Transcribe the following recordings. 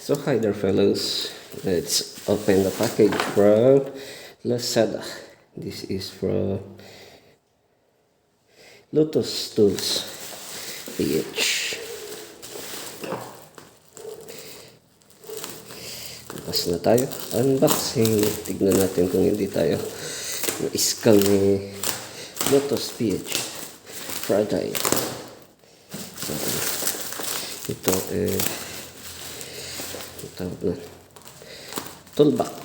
So hi there fellows, let's open the package from Lazada. This is from Lotus Tools PH. Bukas na tayo, unboxing. Tignan natin kung hindi tayo na-scam ni Lotus PH. Fragile. So, ito tawag na toolbox.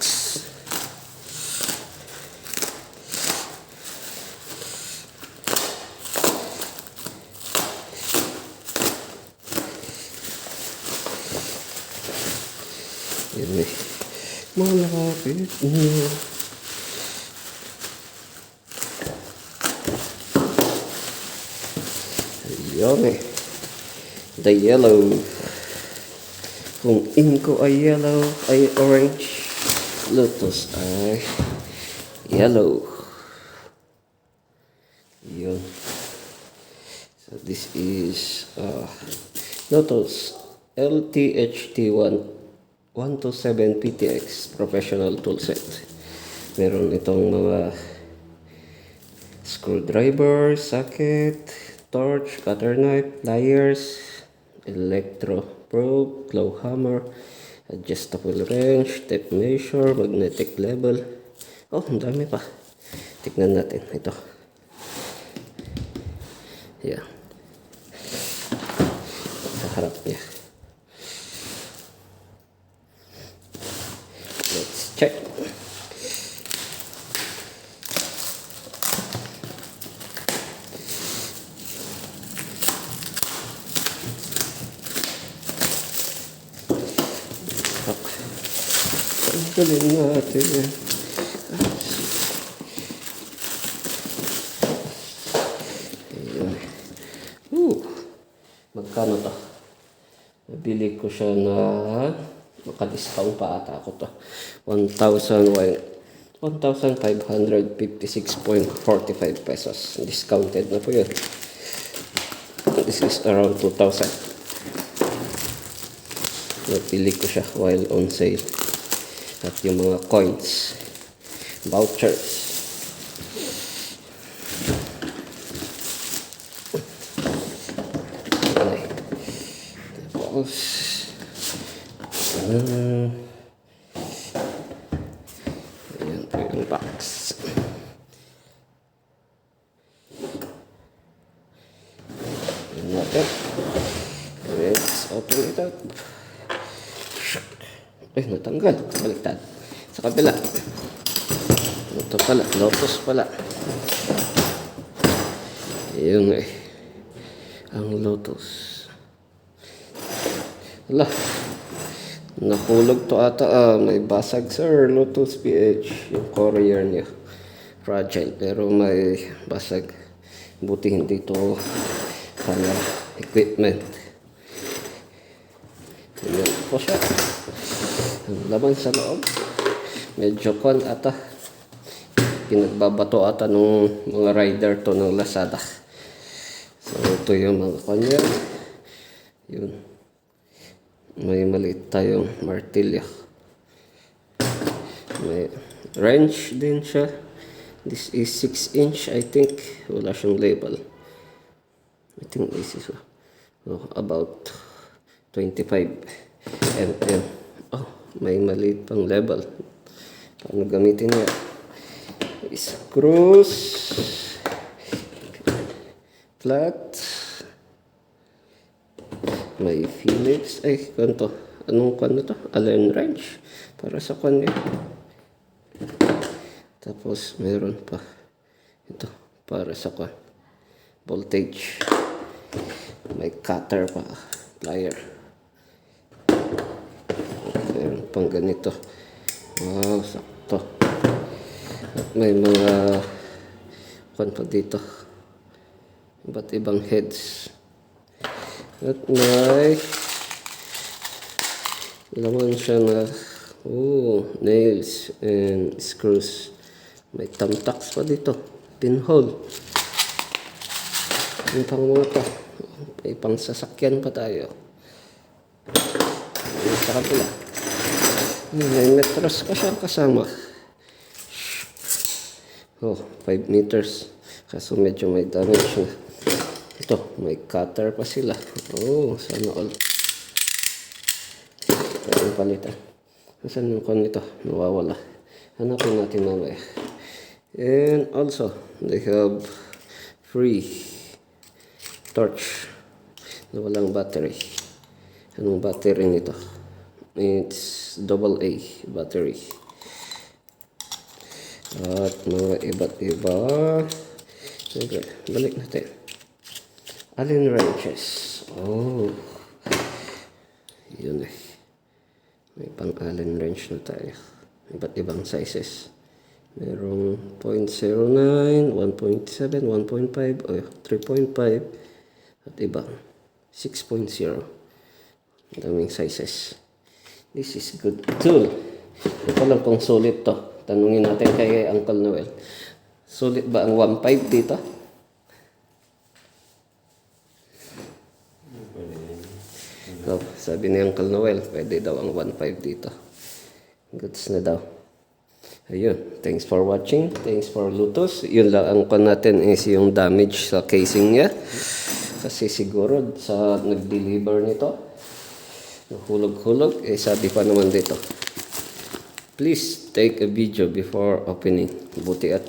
Yan eh, malapit na. Yan eh, the yellow. Kung inko ay yellow, ay orange, Lotus ay yellow. Yun. So this is Lotus LTHT1 127 PTX Professional Toolset. Meron itong mga screwdriver, socket, torch, cutter knife, pliers, electro probe, claw hammer, adjustable wrench, tape measure, magnetic level. Oh, ang dami pa. Tignan natin ito. Yan. Sa harap niya. Let's check. Tanggalin natin. Ayan. Magkano to? Nabili ko siya na maka-discount pa ata ako to. 1,556.45 pesos. Discounted na po yun. This is around 2,000. Nabili ko siya while on sale. At yung mga coins, vouchers. Okay. Tapos ayan po yung box. Ayan natin. Let's open it up. Eh, natanggal. Baliktad. Sa kabila. Ito pala. Lotus pala. Ayun eh. Ang Lotus. Wala. Nakulog to ata. May basag sir. Lotus PH. Yung courier niya. Fragile. Pero may basag. Buti hindi to camera equipment. Ayan po siya. Ang laman sa loob, medyo kon ata pinagbabato ata nung mga rider to ng Lazada. So ito yung mga kanya. Yun, may maliit tayong martilyo, may wrench din siya. This is 6" I think. Wala siyang label. I think this is about 25 mm. Oh, may maliit pang level. Paano gamitin niya? Screws, flat, may Phillips. Ay, kanto. Anong kan to? Allen wrench. Para sa kan niya. Tapos, meron pa. Ito, para sa kan. Voltage. May cutter pa. Plier. Meron pang ganito. Wow, sakto. At may mga pa dito. Iba't ibang heads. At may laman siya na nails and screws. May thumbtacks pa dito. Pinhole. Yung pang mga pa. May pang sasakyan pa tayo. sa kapila. May metros ka siyang kasama. Oh, 5 meters. Kaso medyo may damage na. Ito, may cutter pa sila. Oh, sana all. Pwede palitan. Saan yung kon nito? Nawawala. Hanapin natin mamaya. And also, they have free torch na walang battery. Anong battery nito? It's AA battery. At mga iba't iba. Okay, balik natin. Allen wrenches. Oh. Yun eh. May pang Allen wrench na tayo. Iba't ibang sizes. Merong 0.09, 1.7, 1.5, 3.5, at ibang 6.0. Daming sizes. This is good tool. Ito lang kung sulit to. Tanungin natin kay Uncle Noel. Sulit ba ang 1.5 dito? Oh, sabi ni Uncle Noel, pwede daw ang 1.5 dito. Goods na daw. Ayun. Thanks for watching. Thanks for Lotus. Yun lang ang kon natin is yung damage sa casing niya. Kasi siguro sa nag-deliver nito, hulog-hulog, sabi pa naman dito, please take a video before opening. Buti at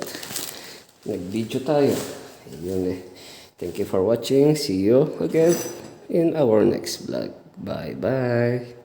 nag-video tayo. Yun eh. Thank you for watching. See you again in our next vlog. Bye-bye.